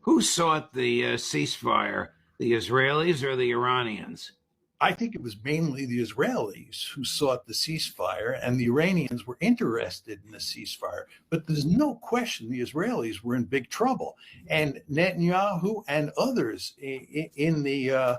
Who sought the ceasefire, the Israelis or the Iranians? I think it was mainly the Israelis who sought the ceasefire, and the Iranians were interested in the ceasefire. But there's no question the Israelis were in big trouble. And Netanyahu and others in the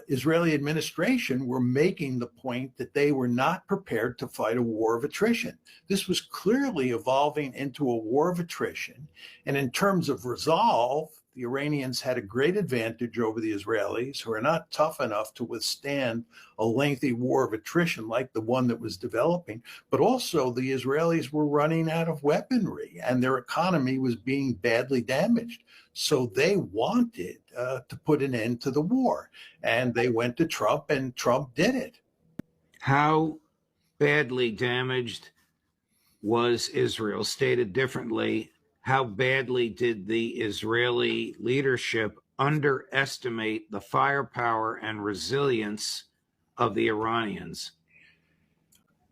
Israeli administration were making the point that they were not prepared to fight a war of attrition. This was clearly evolving into a war of attrition. And in terms of resolve, the Iranians had a great advantage over the Israelis, who are not tough enough to withstand a lengthy war of attrition like the one that was developing. But also, the Israelis were running out of weaponry and their economy was being badly damaged. So they wanted to put an end to the war. And they went to Trump, and Trump did it. How badly damaged was Israel? Stated differently, how badly did the Israeli leadership underestimate the firepower and resilience of the Iranians?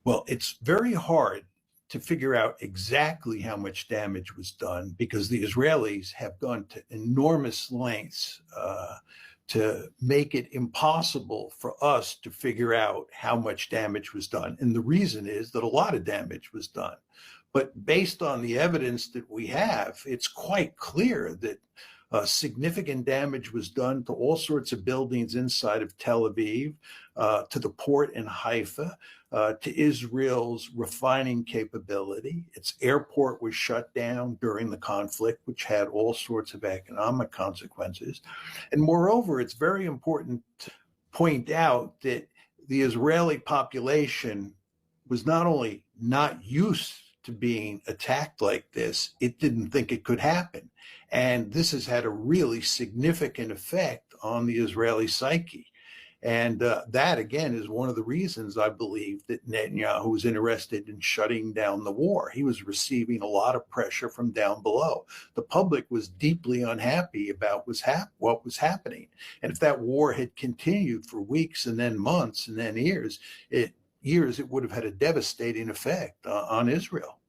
Well, it's very hard to figure out exactly how much damage was done because the Israelis have gone to enormous lengths to make it impossible for us to figure out how much damage was done. And the reason is that a lot of damage was done. But based on the evidence that we have, it's quite clear that significant damage was done to all sorts of buildings inside of Tel Aviv, to the port in Haifa, to Israel's refining capability. Its airport was shut down during the conflict, which had all sorts of economic consequences. And moreover, it's very important to point out that the Israeli population was not only not used to being attacked like this, it didn't think it could happen. And this has had a really significant effect on the Israeli psyche. And that, again, is one of the reasons I believe that Netanyahu was interested in shutting down the war. He was receiving a lot of pressure from down below. The public was deeply unhappy about what was happening. And if that war had continued for weeks and then months and then years, it would have had a devastating effect on Israel.